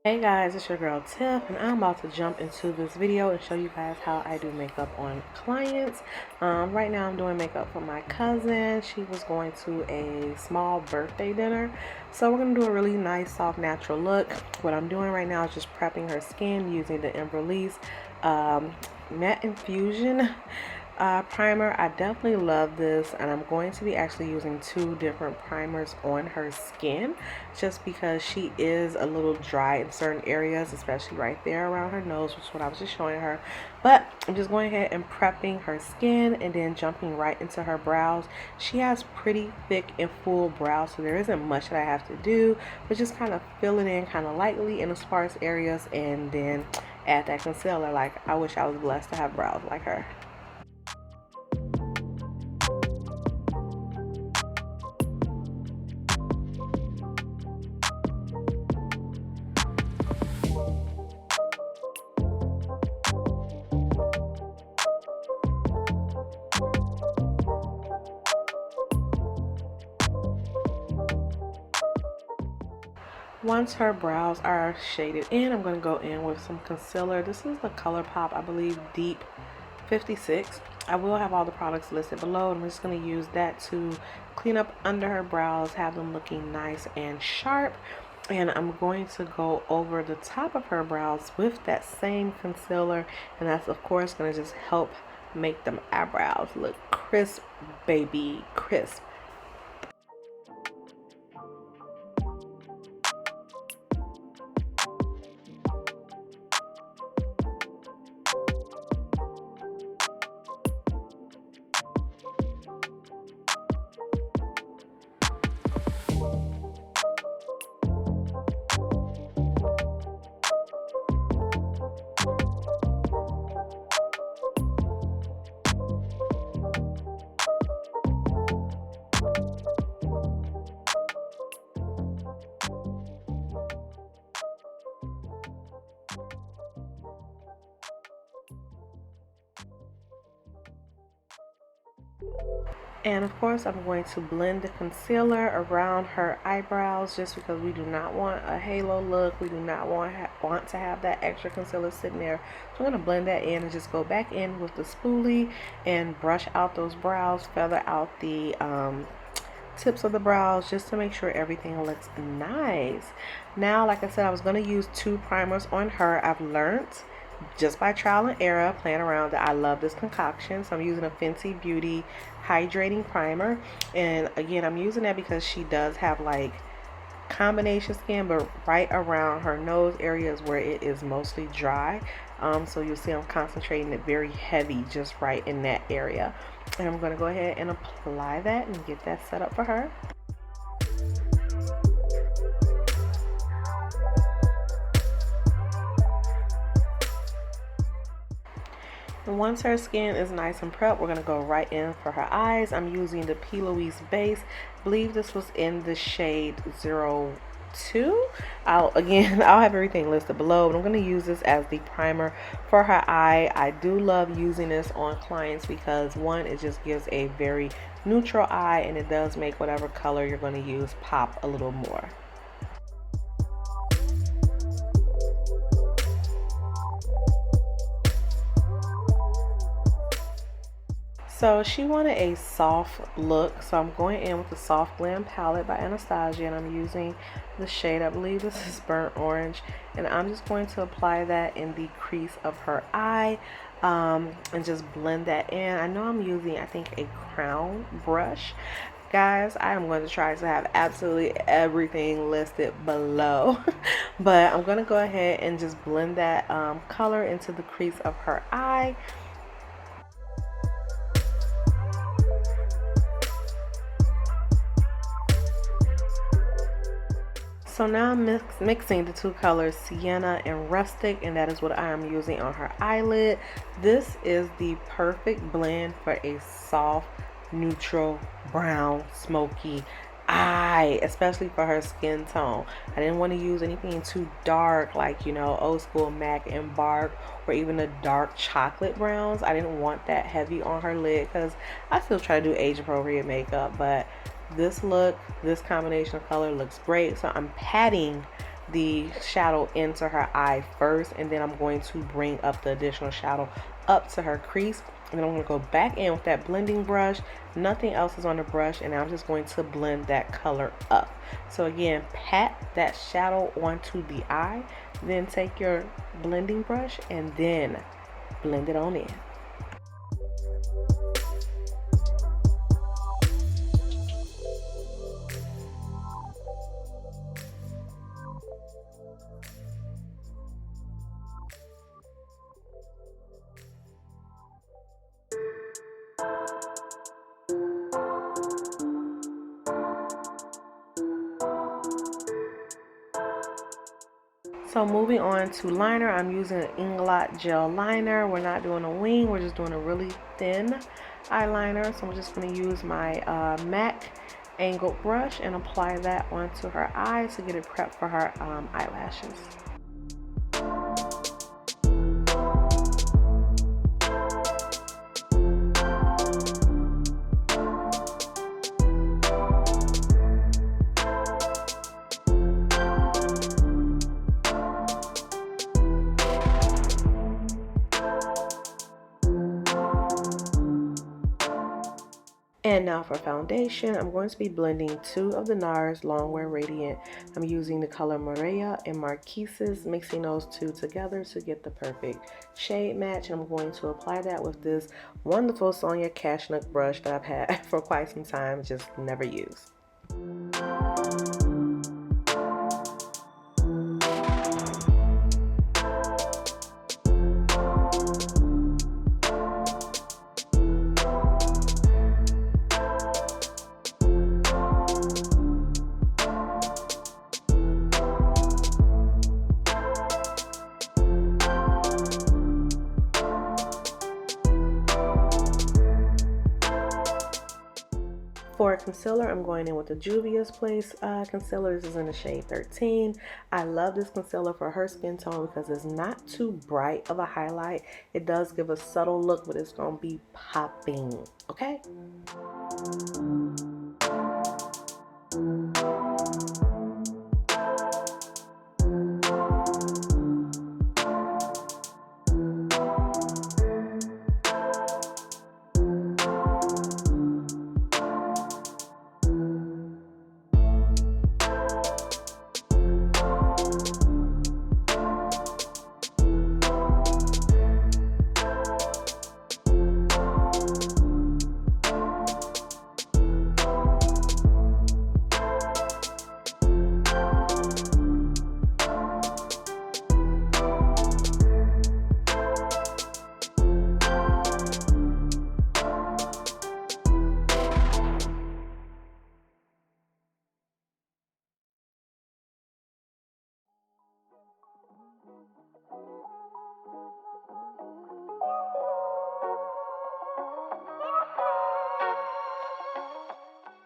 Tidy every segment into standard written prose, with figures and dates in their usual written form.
Hey guys, it's your girl Tiff, and I'm about to jump into this video and show you guys how I do makeup on clients. Right now I'm doing makeup for my cousin. She was going to a small birthday dinner, so we're going to do a really nice, soft, natural look. What I'm doing right now is just prepping her skin using the Embryolisse Matte Infusion primer. I definitely love this, and I'm going to be actually using two different primers on her skin just because she is a little dry in certain areas, especially right there around her nose, which is what I was just showing her. But I'm just going ahead and prepping her skin and then jumping right into her brows. She has pretty thick and full brows, so there isn't much that I have to do, but just kind of fill it in kind of lightly in the sparse areas and then add that concealer. Like, I wish I was blessed to have brows like her. Once her brows are shaded in, I'm going to go in with some concealer. This is the ColourPop, I believe, Deep 56. I will have all the products listed below, and I'm just going to use that to clean up under her brows, have them looking nice and sharp. And I'm going to go over the top of her brows with that same concealer, and that's of course going to just help make them eyebrows look crisp, baby, crisp. And of course, I'm going to blend the concealer around her eyebrows just because we do not want a halo look. We do not want to have that extra concealer sitting there. So I'm going to blend that in and just go back in with the spoolie and brush out those brows, feather out the tips of the brows just to make sure everything looks nice. Now, like I said, I was going to use two primers on her. I've learned just by trial and error, playing around, that I love this concoction. So I'm using a Fenty Beauty hydrating primer, and again, I'm using that because she does have like combination skin, but right around her nose areas where it is mostly dry. So you'll see I'm concentrating it very heavy just right in that area, and I'm going to go ahead and apply that and get that set up for her. And once her skin is nice and prepped, we're going to go right in for her eyes. I'm using the P. Louise base. I believe this was in the shade 02. I'll have everything listed below, but I'm going to use this as the primer for her eye. I do love using this on clients because, one, it just gives a very neutral eye, and it does make whatever color you're going to use pop a little more. So she wanted a soft look, so I'm going in with the Soft Glam palette by Anastasia, and I'm using the shade, I believe this is Burnt Orange, and I'm just going to apply that in the crease of her eye, and just blend that in. I know I'm using, I think, a crown brush. Guys, I am going to try to have absolutely everything listed below, but I'm going to go ahead and just blend that color into the crease of her eye. So now I'm mixing the two colors, Sienna and Rustic, and that is what I am using on her eyelid. This is the perfect blend for a soft, neutral, brown, smoky eye, especially for her skin tone. I didn't want to use anything too dark, like, you know, old school MAC and Bark, or even the dark chocolate browns. I didn't want that heavy on her lid because I still try to do age appropriate makeup, but this look, this combination of color looks great. So I'm patting the shadow into her eye first, and then I'm going to bring up the additional shadow up to her crease. And then I'm going to go back in with that blending brush. Nothing else is on the brush, and I'm just going to blend that color up. So again, pat that shadow onto the eye, then take your blending brush and then blend it on in. So moving on to liner, I'm using an Inglot Gel Liner. We're not doing a wing, we're just doing a really thin eyeliner. So I'm just going to use my MAC angled brush and apply that onto her eyes to get it prepped for her eyelashes. And now for foundation, I'm going to be blending 2 of the Nars Longwear Radiant. I'm using the color Moorea and Marquises, mixing those 2 together to get the perfect shade match. And I'm going to apply that with this wonderful Sonia Cashnook brush that I've had for quite some time, just never used. For concealer, I'm going in with the Juvias Place concealer. This is in the shade 13. I love this concealer for her skin tone because it's not too bright of a highlight. It does give a subtle look, but it's going to be popping, okay?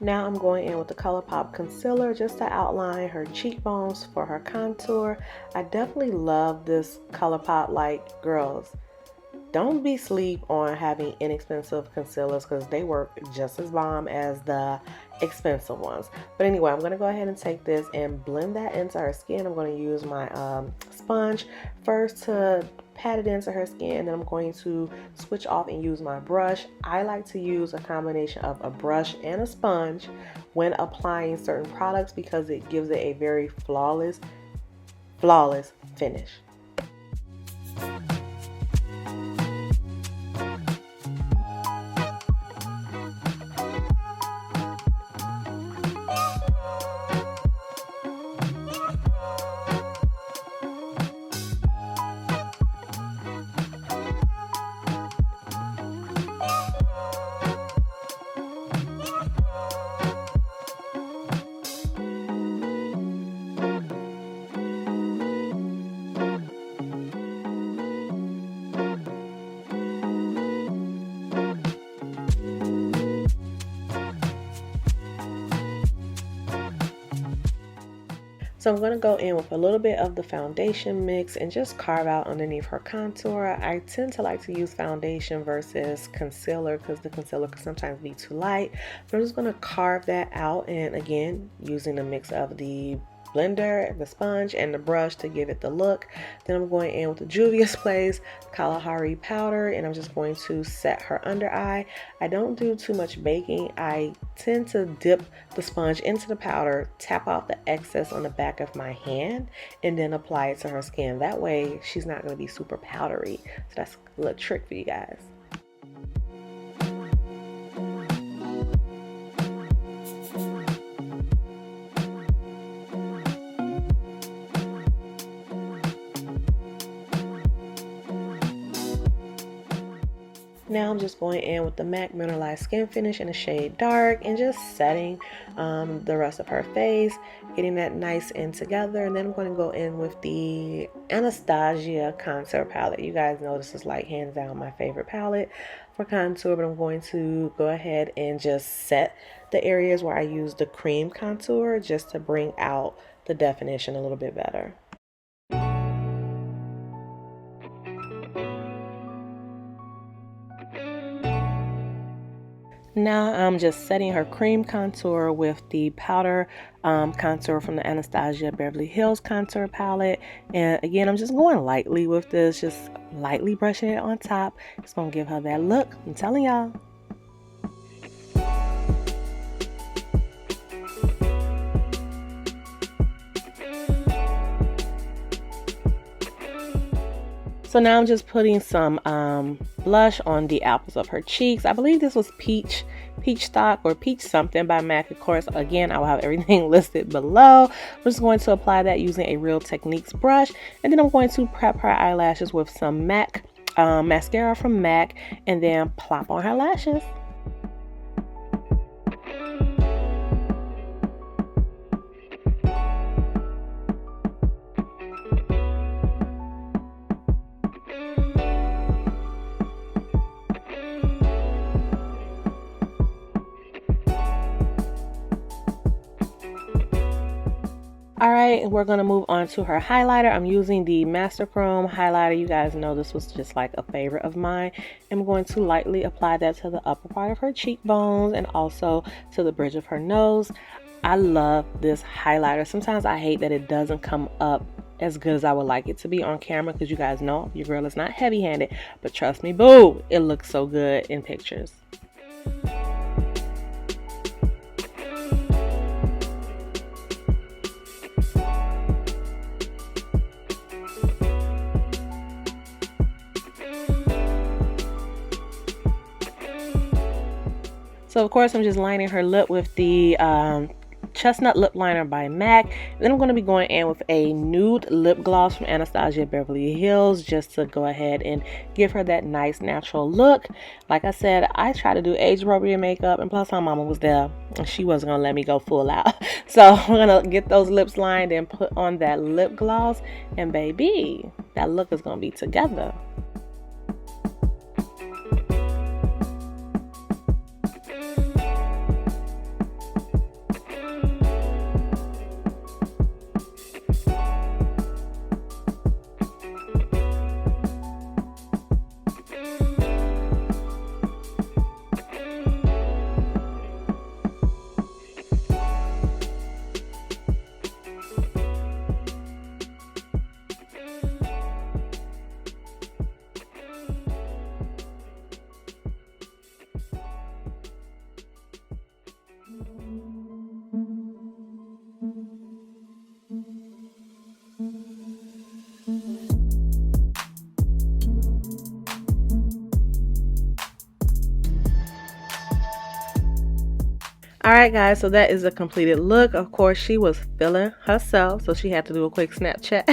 Now I'm going in with the ColourPop concealer just to outline her cheekbones for her contour. I definitely love this ColourPop. Like, girls, don't be sleep on having inexpensive concealers because they work just as bomb as the expensive ones. But anyway, I'm going to go ahead and take this and blend that into her skin. I'm going to use my sponge first to pat it into her skin, and then I'm going to switch off and use my brush. I like to use a combination of a brush and a sponge when applying certain products because it gives it a very flawless finish. So I'm going to go in with a little bit of the foundation mix and just carve out underneath her contour. I tend to like to use foundation versus concealer because the concealer can sometimes be too light. But I'm just going to carve that out, and again, using a mix of the blender, the sponge, and the brush to give it the look. Then I'm going in with the Juvias Place Kalahari powder, and I'm just going to set her under eye. I don't do too much baking. I tend to dip the sponge into the powder, tap out the excess on the back of my hand, and then apply it to her skin. That way she's not going to be super powdery. So that's a little trick for you guys. Now I'm just going in with the MAC Mineralized Skin Finish in the shade Dark and just setting the rest of her face, getting that nice in together. And then I'm going to go in with the Anastasia Contour Palette. You guys know this is like hands down my favorite palette for contour, but I'm going to go ahead and just set the areas where I use the cream contour just to bring out the definition a little bit better. Now I'm just setting her cream contour with the powder contour from the Anastasia Beverly Hills contour palette. And again, I'm just going lightly with this, just lightly brushing it on top. It's going to give her that look. I'm telling y'all. So now I'm just putting some blush on the apples of her cheeks. I believe this was Peach Stock or Peach something by MAC. Of course, again, I will have everything listed below. I'm just going to apply that using a Real Techniques brush. And then I'm going to prep her eyelashes with some MAC mascara from MAC and then plop on her lashes. Alright, we're going to move on to her highlighter. I'm using the Master Chrome highlighter. You guys know this was just like a favorite of mine. I'm going to lightly apply that to the upper part of her cheekbones and also to the bridge of her nose. I love this highlighter. Sometimes I hate that it doesn't come up as good as I would like it to be on camera because you guys know your girl is not heavy-handed. But trust me, boo, it looks so good in pictures. So of course I'm just lining her lip with the Chestnut Lip Liner by MAC. And then I'm going to be going in with a nude lip gloss from Anastasia Beverly Hills just to go ahead and give her that nice natural look. Like I said, I try to do age appropriate makeup, and plus my mama was there and she wasn't going to let me go full out. So we're going to get those lips lined and put on that lip gloss, and baby, that look is going to be together. Alright guys, so that is a completed look. Of course, she was feeling herself, so she had to do a quick Snapchat.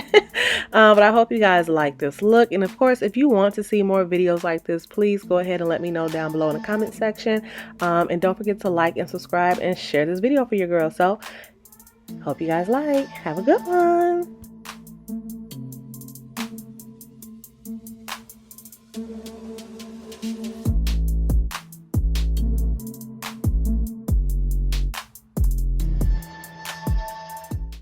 But I hope you guys like this look. And of course, if you want to see more videos like this, please go ahead and let me know down below in the comment section. And don't forget to like and subscribe and share this video for your girl. So, hope you guys like. Have a good one.